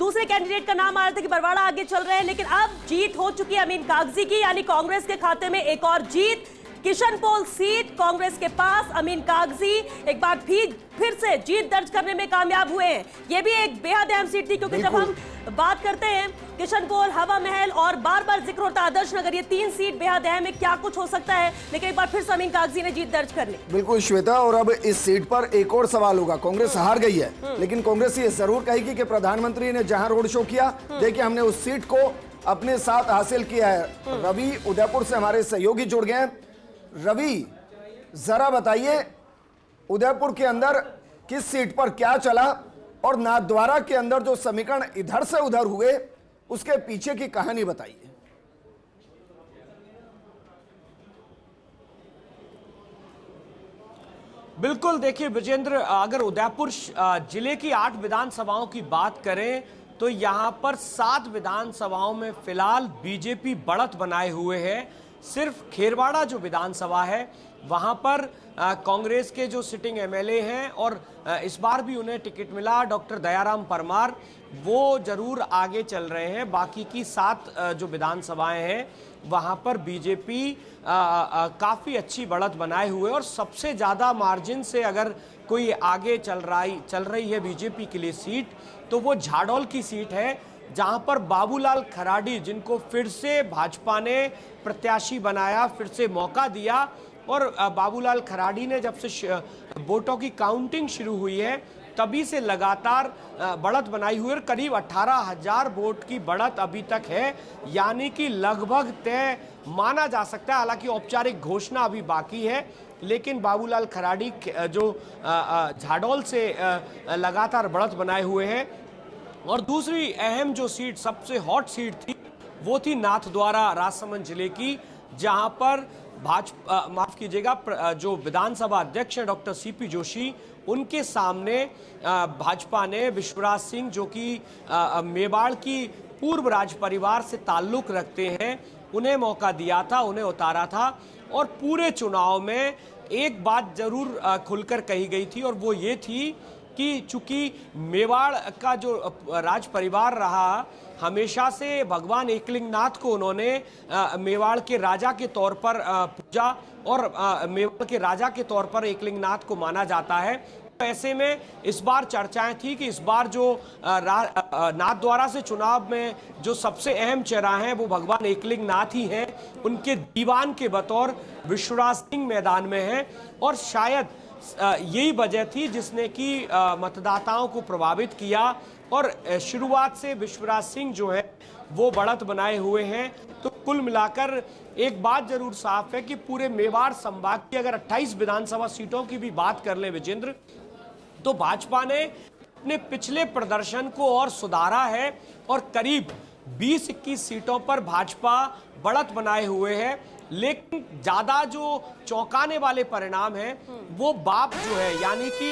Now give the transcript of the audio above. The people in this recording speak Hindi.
दूसरे कैंडिडेट का नाम आ रहा था कि बरवाड़ा आगे चल रहे हैं, लेकिन अब जीत हो चुकी है अमीन कागजी की, यानी कांग्रेस के खाते में एक और जीत। किशनपोल सीट कांग्रेस के पास, अमीन कागजी एक बार फिर से जीत दर्ज करने में कामयाब हुए हैं। यह भी एक बेहद अहम सीट थी, क्योंकि जब हम बात करते हैं किशनपोल, हवा महल और बार बार जिक्र होता आदर्श नगर, ये 3 सीट बेहद अहम है, क्या कुछ हो सकता है, लेकिन एक बार फिर से अमीन कागजी ने जीत दर्ज कर ली। बिल्कुल श्वेता, और अब इस सीट पर एक और सवाल होगा। कांग्रेस हार गई है, लेकिन कांग्रेस ये जरूर कहेगी कि प्रधानमंत्री ने जहां रोड शो किया, देखिए हमने उस सीट को अपने साथ हासिल किया है। रवि उदयपुर से हमारे सहयोगी जुड़ गए हैं। रवि, जरा बताइए उदयपुर के अंदर किस सीट पर क्या चला, और नाथद्वारा के अंदर जो समीकरण इधर से उधर हुए उसके पीछे की कहानी बताइए। बिल्कुल, देखिए विजेंद्र, अगर उदयपुर जिले की 8 विधानसभाओं की बात करें तो यहां पर 7 विधानसभाओं में फिलहाल बीजेपी बढ़त बनाए हुए है। सिर्फ खेरवाड़ा जो विधानसभा है वहां पर कांग्रेस के जो सिटिंग एमएलए हैं और इस बार भी उन्हें टिकट मिला, डॉक्टर दयाराम परमार, वो जरूर आगे चल रहे हैं। बाकी की 7 जो विधानसभाएं हैं वहां पर बीजेपी काफ़ी अच्छी बढ़त बनाए हुए, और सबसे ज़्यादा मार्जिन से अगर कोई आगे चल रही है बीजेपी के लिए सीट, तो वो झाडोल की सीट है, जहां पर बाबूलाल खराडी, जिनको फिर से भाजपा ने प्रत्याशी बनाया, फिर से मौका दिया, और बाबूलाल खराडी ने जब से वोटों की काउंटिंग शुरू हुई है तभी से लगातार बढ़त बनाई हुई है। करीब 18,000 वोट की बढ़त अभी तक है, यानी कि लगभग तय माना जा सकता है। हालांकि औपचारिक घोषणा अभी बाकी है, लेकिन बाबूलाल खराडी जो झाडोल से लगातार बढ़त बनाए हुए हैं। और दूसरी अहम जो सीट, सबसे हॉट सीट थी, वो थी नाथद्वारा राजसमंद जिले की, जहां पर माफ कीजिएगा, जो विधानसभा अध्यक्ष हैं डॉक्टर सीपी जोशी, उनके सामने भाजपा ने विश्वराज सिंह, जो कि मेवाड़ की पूर्व राज परिवार से ताल्लुक रखते हैं, उन्हें मौका दिया था, उन्हें उतारा था। और पूरे चुनाव में एक बात जरूर खुलकर कही गई थी, और वो ये थी कि चूंकि मेवाड़ का जो राज परिवार रहा, हमेशा से भगवान एकलिंगनाथ को उन्होंने मेवाड़ के राजा के तौर पर पूजा, और मेवाड़ के राजा के तौर पर एकलिंगनाथ को माना जाता है। तो ऐसे में इस बार चर्चाएं थी कि इस बार जो नाथद्वारा से चुनाव में जो सबसे अहम चेहरा हैं वो भगवान एकलिंगनाथ ही हैं, उनके दीवान के बतौर विश्वराज सिंह मैदान में हैं, और शायद यही वजह थी जिसने कि मतदाताओं को प्रभावित किया, और शुरुआत से विश्वराज सिंह जो है वो बढ़त बनाए हुए हैं। तो कुल मिलाकर एक बात जरूर साफ है कि पूरे मेवाड़ संभाग की अगर 28 विधानसभा सीटों की भी बात कर ले विजेंद्र, तो भाजपा ने अपने पिछले प्रदर्शन को और सुधारा है, और करीब 20-21 सीटों पर भाजपा बढ़त बनाए हुए है। लेकिन ज्यादा जो चौंकाने वाले परिणाम हैं वो बाप जो है, यानी कि